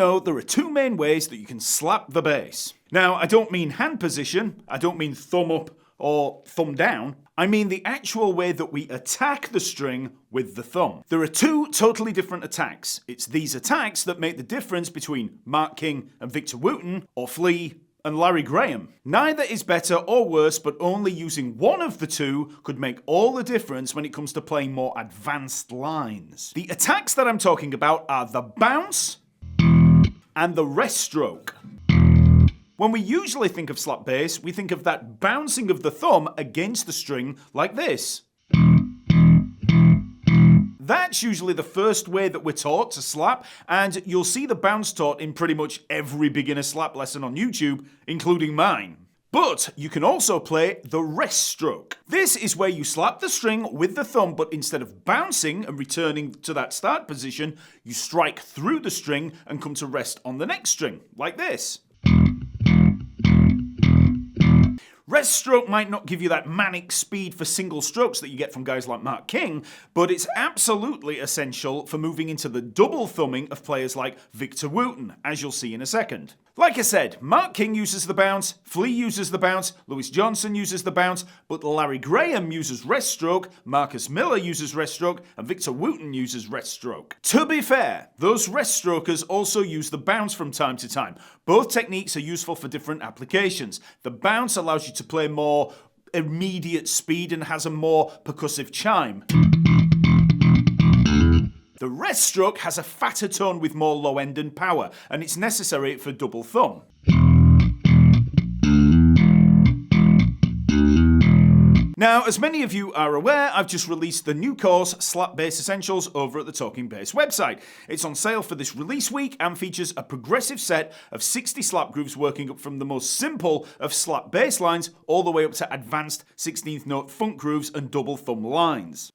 know there are two main ways that you can slap the bass. Now, I don't mean hand position, I don't mean thumb up or thumb down, I mean the actual way that we attack the string with the thumb. There are two totally different attacks. It's these attacks that make the difference between Mark King and Victor Wooten, or Flea and Larry Graham. Neither is better or worse, but only using one of the two could make all the difference when it comes to playing more advanced lines. The attacks that I'm talking about are the bounce and the rest stroke. When we usually think of slap bass, we think of that bouncing of the thumb against the string like this. That's usually the first way that we're taught to slap, and you'll see the bounce taught in pretty much every beginner slap lesson on YouTube, including mine. But you can also play the rest stroke. This is where you slap the string with the thumb, but instead of bouncing and returning to that start position, you strike through the string and come to rest on the next string, like this. Rest stroke might not give you that manic speed for single strokes that you get from guys like Mark King, but it's absolutely essential for moving into the double thumbing of players like Victor Wooten, as you'll see in a second. Like I said, Mark King uses the bounce, Flea uses the bounce, Lewis Johnson uses the bounce, but Larry Graham uses rest stroke, Marcus Miller uses rest stroke, and Victor Wooten uses rest stroke. To be fair, those rest strokers also use the bounce from time to time. Both techniques are useful for different applications. The bounce allows you to play more immediate speed and has a more percussive chime. The rest stroke has a fatter tone with more low end and power, and it's necessary for double thumb. Now, as many of you are aware, I've just released the new course, Slap Bass Essentials, over at the TalkingBass website. It's on sale for this release week and features a progressive set of 60 slap grooves working up from the most simple of slap bass lines all the way up to advanced 16th note funk grooves and double thumb lines.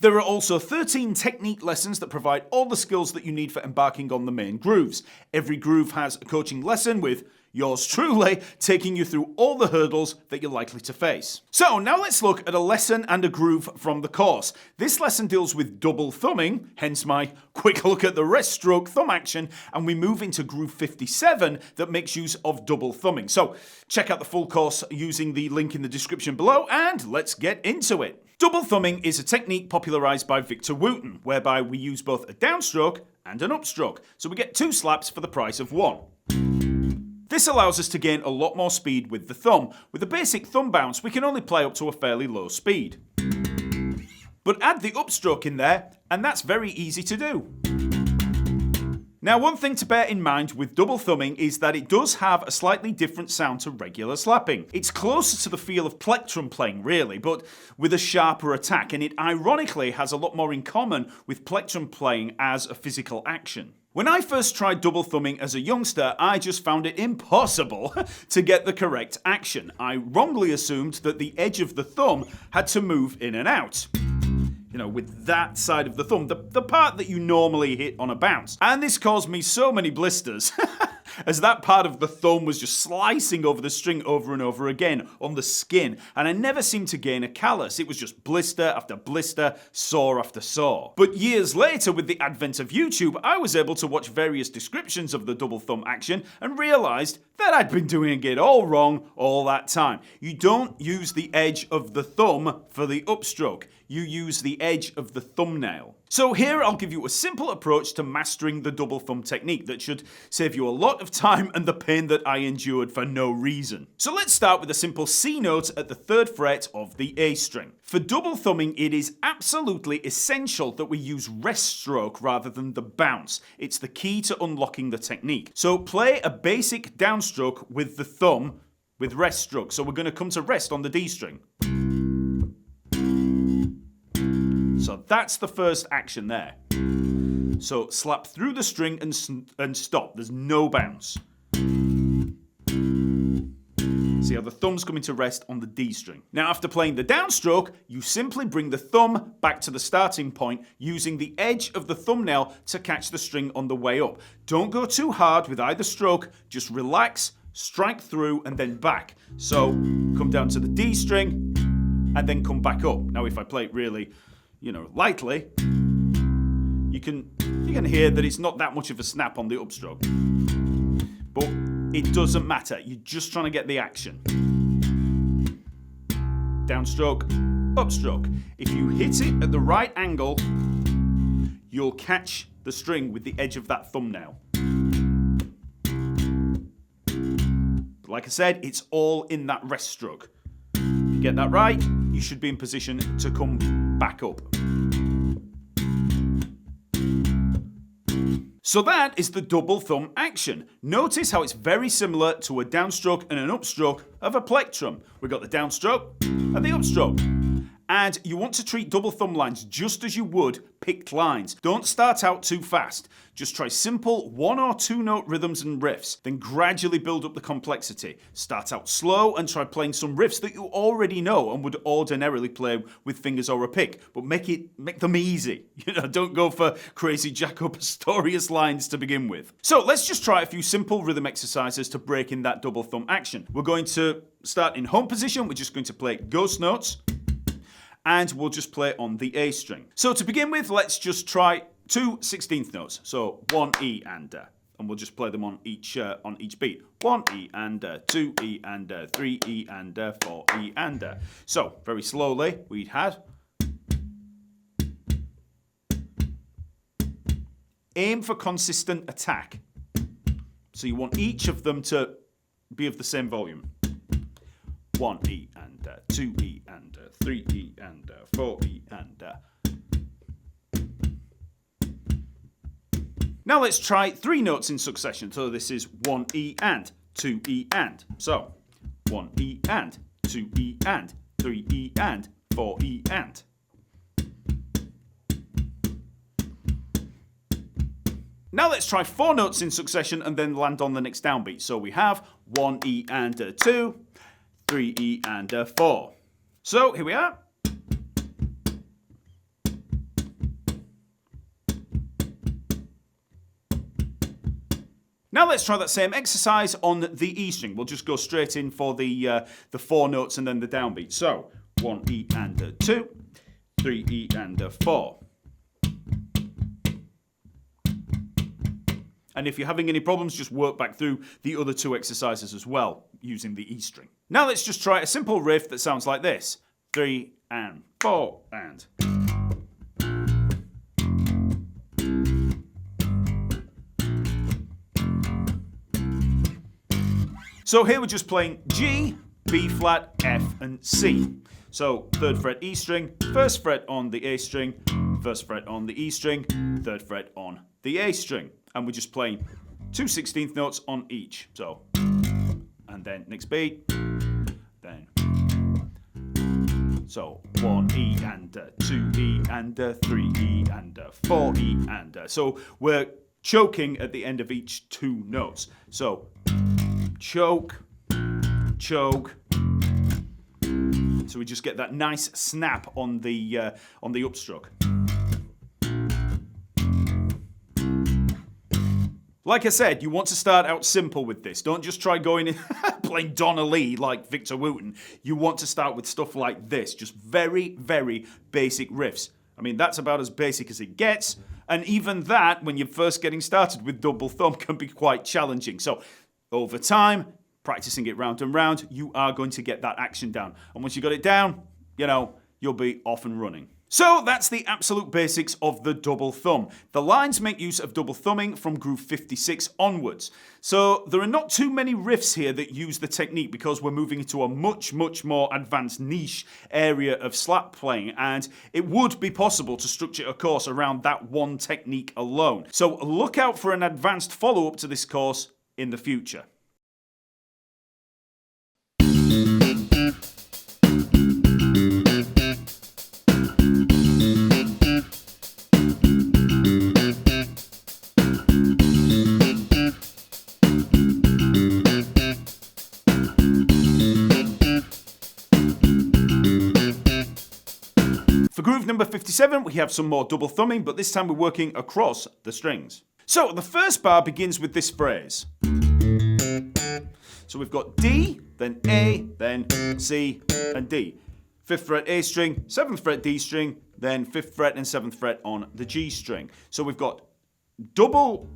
There are also 13 technique lessons that provide all the skills that you need for embarking on the main grooves. Every groove has a coaching lesson with yours truly taking you through all the hurdles that you're likely to face. So now let's look at a lesson and a groove from the course. This lesson deals with double thumbing, hence my quick look at the rest stroke thumb action, and we move into groove 57 that makes use of double thumbing. So check out the full course using the link in the description below, and let's get into it. Double thumbing is a technique popularized by Victor Wooten, whereby we use both a downstroke and an upstroke, so we get two slaps for the price of one. This allows us to gain a lot more speed with the thumb. With a basic thumb bounce, we can only play up to a fairly low speed. But add the upstroke in there, and that's very easy to do. Now, one thing to bear in mind with double thumbing is that it does have a slightly different sound to regular slapping. It's closer to the feel of plectrum playing, really, but with a sharper attack, and it ironically has a lot more in common with plectrum playing as a physical action. When I first tried double thumbing as a youngster, I just found it impossible to get the correct action. I wrongly assumed that the edge of the thumb had to move in and out. You know, with that side of the thumb, the part that you normally hit on a bounce. And this caused me so many blisters, as that part of the thumb was just slicing over the string over and over again on the skin, and I never seemed to gain a callus. It was just blister after blister, sore after sore. But years later, with the advent of YouTube, I was able to watch various descriptions of the double thumb action and realized that I'd been doing it all wrong all that time. You don't use the edge of the thumb for the upstroke. You use the edge of the thumbnail. So here I'll give you a simple approach to mastering the double thumb technique that should save you a lot of time and the pain that I endured for no reason. So let's start with a simple C note at the 3rd fret of the A string. For double thumbing, it is absolutely essential that we use rest stroke rather than the bounce. It's the key to unlocking the technique. So play a basic downstroke with the thumb with rest stroke. So we're going to come to rest on the D string. So that's the first action there. So slap through the string and stop. There's no bounce. See how the thumb's coming to rest on the D string. Now, after playing the downstroke, you simply bring the thumb back to the starting point using the edge of the thumbnail to catch the string on the way up. Don't go too hard with either stroke, just relax strike through, and then back. So come down to the D string, and then come back up. Now, if I play it really, lightly, you can hear that it's not that much of a snap on the upstroke. But it doesn't matter. You're just trying to get the action. Downstroke, upstroke. If you hit it at the right angle, you'll catch the string with the edge of that thumbnail. But like I said, it's all in that rest stroke. If you get that right, you should be in position to come back up. So that is the double thumb action. Notice how it's very similar to a downstroke and an upstroke of a plectrum. We've got the downstroke and the upstroke. And you want to treat double thumb lines just as you would picked lines. Don't start out too fast. Just try simple 1 or 2 note rhythms and riffs, then gradually build up the complexity. Start out slow and try playing some riffs that you already know and would ordinarily play with fingers or a pick, but make them easy. Don't go for crazy Jaco Pastorius lines to begin with. So let's just try a few simple rhythm exercises to break in that double thumb action. We're going to start in home position. We're just going to play ghost notes, and we'll just play on the A string. So to begin with, let's just try 2 16th notes. So 1 E and we'll just play them on each beat. 1 E and 2 E and 3 E and 4 E and So very slowly we'd had. Aim for consistent attack. So you want each of them to be of the same volume. 1 E and 2 E and 3 E and 4 E and Now let's try 3 notes in succession. So this is 1 E and 2 E and. So 1 E and 2 E and 3 E and 4 E and. Now let's try 4 notes in succession and then land on the next downbeat. So we have 1 E and 2, 3 E and 4. So here we are. Now let's try that same exercise on the E string. We'll just go straight in for the 4 notes and then the downbeat. So 1 E and 2, 3 E and 4. And if you're having any problems, just work back through the other 2 exercises as well, using the E string. Now let's just try a simple riff that sounds like this. 3 and 4 and. So here we're just playing G, B flat, F and C. So 3rd fret E string, 1st fret on the A string, 1st fret on the E string, 3rd fret on the A string. And we're just playing 2 16th notes on each. So, and then next beat, then. So 1 E and 2 E and 3 E and 4 E and. So we're choking at the end of each 2 notes. So choke, choke. So we just get that nice snap on the upstroke. Like I said, you want to start out simple with this. Don't just try going in playing Donna Lee like Victor Wooten. You want to start with stuff like this. Just very, very basic riffs. I mean, that's about as basic as it gets. And even that, when you're first getting started with double thumb, can be quite challenging. So over time, practicing it round and round, you are going to get that action down. And once you got it down, you'll be off and running. So that's the absolute basics of the double thumb. The lines make use of double thumbing from groove 56 onwards. So there are not too many riffs here that use the technique because we're moving into a much, much more advanced niche area of slap playing, and it would be possible to structure a course around that one technique alone. So look out for an advanced follow-up to this course in the future. For groove number 57, we have some more double thumbing, but this time we're working across the strings. So the first bar begins with this phrase. So we've got D, then A, then C, and D. 5th fret A string, 7th fret D string, then 5th fret and 7th fret on the G string. So we've got double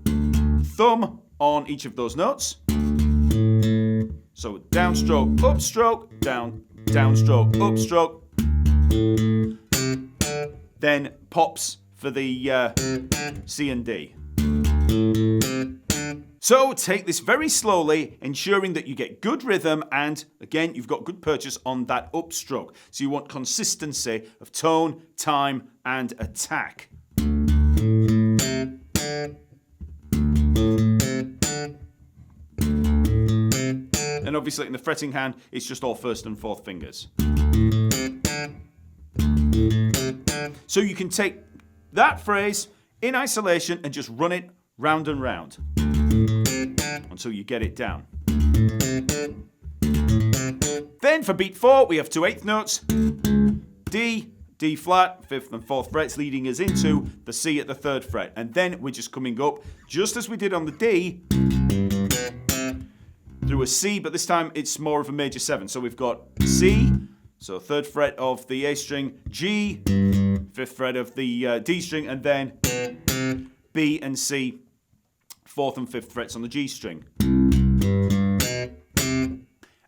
thumb on each of those notes. So downstroke, upstroke, downstroke, upstroke. Then pops for the C and D. So take this very slowly, ensuring that you get good rhythm and, again, you've got good purchase on that upstroke. So you want consistency of tone, time, and attack. And obviously in the fretting hand, it's just all 1st and 4th fingers. So you can take that phrase in isolation and just run it round and round until you get it down. Then for beat 4, we have 2 8th notes. D, D flat, 5th and 4th frets, leading us into the C at the 3rd fret. And then we're just coming up, just as we did on the D, through a C, but this time it's more of a major 7. So we've got C, so 3rd fret of the A string, G, 5th fret of the D string, and then B and C, 4th and 5th frets on the G string.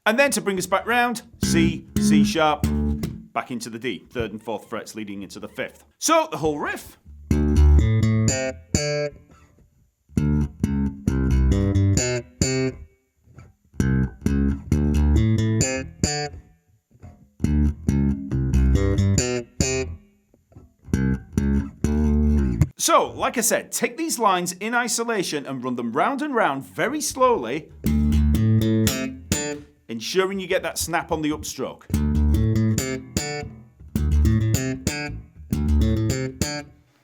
And then to bring us back round, C, C sharp, back into the D, 3rd and 4th frets leading into the 5th. So the whole riff. So, like I said, take these lines in isolation and run them round and round very slowly, ensuring you get that snap on the upstroke.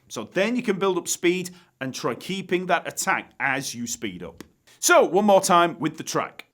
So then you can build up speed and try keeping that attack as you speed up. So, one more time with the track.